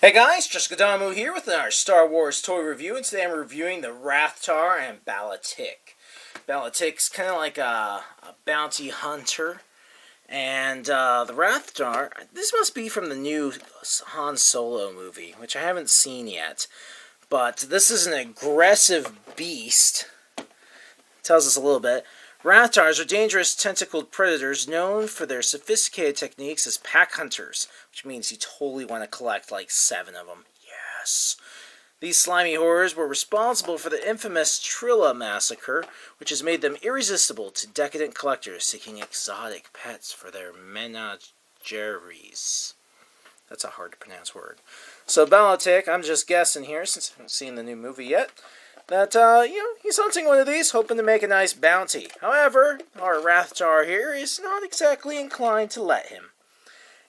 Hey guys, Jessica here with our Star Wars toy review, and today I'm reviewing the Rathtar and Balatik. Balatik's kind of like a bounty hunter, and the Rathtar, this must be from the new Han Solo movie, which I haven't seen yet. But this is an aggressive beast. Tells us a little bit. Rathars are dangerous tentacled predators known for their sophisticated techniques as pack hunters, which means you totally want to collect like 7 of them. Yes! These slimy horrors were responsible for the infamous Trilla massacre, which has made them irresistible to decadent collectors seeking exotic pets for their menageries. That's a hard to pronounce word. So Balatik, I'm just guessing here since I haven't seen the new movie yet, that, he's hunting one of these, hoping to make a nice bounty. However, our Rathtar here is not exactly inclined to let him.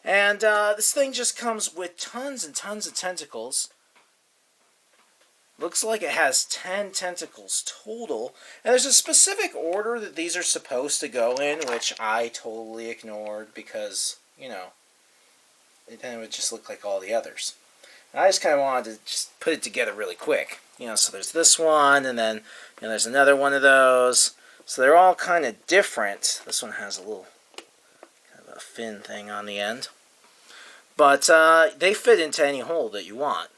And, this thing just comes with tons and tons of tentacles. Looks like it has 10 tentacles total. And there's a specific order that these are supposed to go in, which I totally ignored because, then it would just look like all the others. I just kind of wanted to just put it together really quick. So there's this one, and then there's another one of those. So they're all kind of different. This one has a little kind of a fin thing on the end. But they fit into any hole that you want.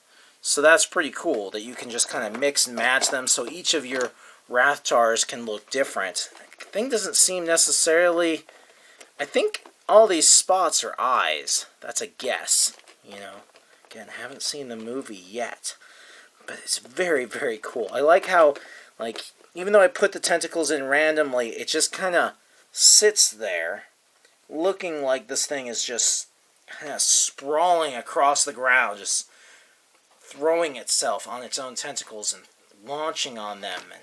So that's pretty cool that you can just kind of mix and match them so each of your Rathtars can look different. The thing doesn't seem necessarily... I think all these spots are eyes. That's a guess, Again, I haven't seen the movie yet, but it's very, very cool. I like how, even though I put the tentacles in randomly, it just kind of sits there, looking like this thing is just kind of sprawling across the ground, just throwing itself on its own tentacles and launching on them. And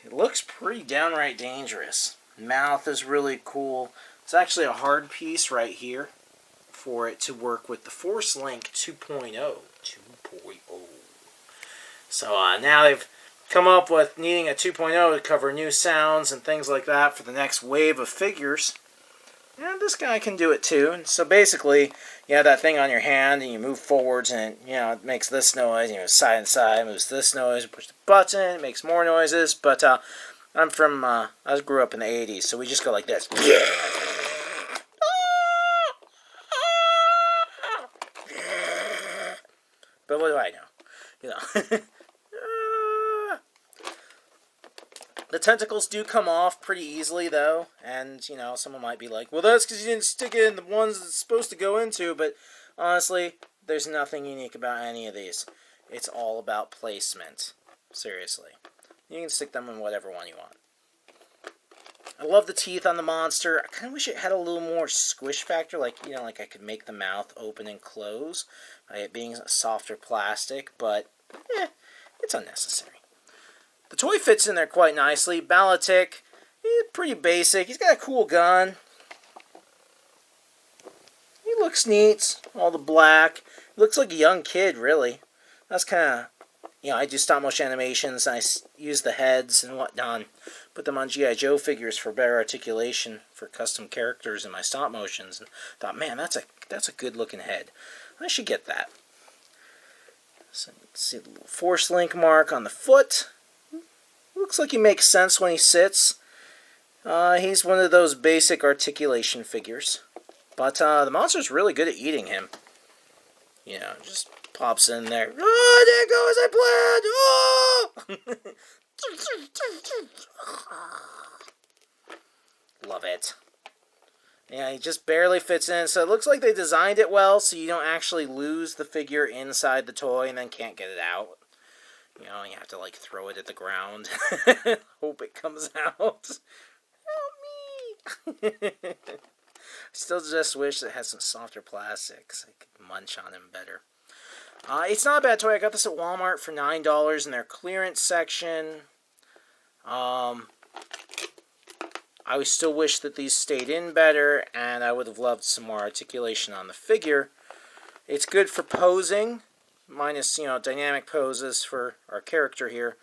it looks pretty downright dangerous. Mouth is really cool. It's actually a hard piece right here for it to work with the Force Link 2.0. So now they've come up with needing a 2.0 to cover new sounds and things like that for the next wave of figures. And this guy can do it too. And so basically, you have that thing on your hand and you move forwards and it makes this noise. Side and side, moves this noise, you push the button, it makes more noises. But I'm from, I grew up in the 80s, so we just go like this. But what do I know? The tentacles do come off pretty easily, though. And, someone might be like, well, that's because you didn't stick it in the ones it's supposed to go into. But, honestly, there's nothing unique about any of these. It's all about placement. Seriously. You can stick them in whatever one you want. I love the teeth on the monster. I kind of wish it had a little more squish factor, like I could make the mouth open and close by it being a softer plastic, but it's unnecessary. The toy fits in there quite nicely. Balatik, pretty basic. He's got a cool gun. He looks neat. All the black. He looks like a young kid, really. That's kind of... I do stop-motion animations, and I use the heads and whatnot, put them on G.I. Joe figures for better articulation for custom characters in my stop-motions, and thought, man, that's a good-looking head. I should get that. So, let's see the little Force Link mark on the foot. Looks like he makes sense when he sits. He's one of those basic articulation figures. But the monster's really good at eating him. Just pops in there. Oh, there goes, I planned! Oh! Love it. Yeah, he just barely fits in. So it looks like they designed it well so you don't actually lose the figure inside the toy and then can't get it out. You have to, throw it at the ground. Hope it comes out. Help me! Still just wish it had some softer plastics. I could munch on him better. It's not a bad toy. I got this at Walmart for $9 in their clearance section. I still wish that these stayed in better, and I would have loved some more articulation on the figure. It's good for posing, minus, dynamic poses for our character here.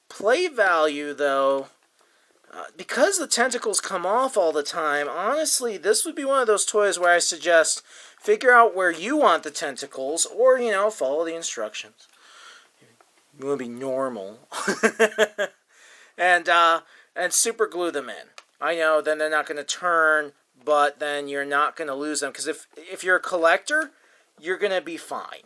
Play value, though, because the tentacles come off all the time, honestly, this would be one of those toys where I suggest figure out where you want the tentacles, or, follow the instructions. You want to be normal. and super glue them in. I know, then they're not going to turn, but then you're not going to lose them. Because if you're a collector, you're going to be fine.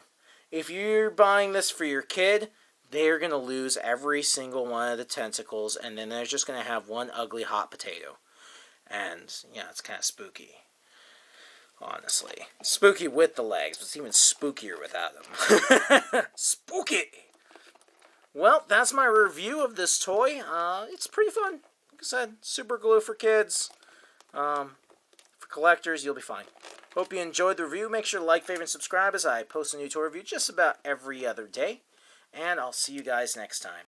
If you're buying this for your kid, they're going to lose every single one of the tentacles, and then they're just going to have one ugly hot potato. And, it's kind of spooky. Honestly. Spooky with the legs, but it's even spookier without them. Spooky! Well, that's my review of this toy. It's pretty fun. Like I said, super glue for kids. For collectors, you'll be fine. Hope you enjoyed the review. Make sure to like, favorite, and subscribe as I post a new toy review just about every other day. And I'll see you guys next time.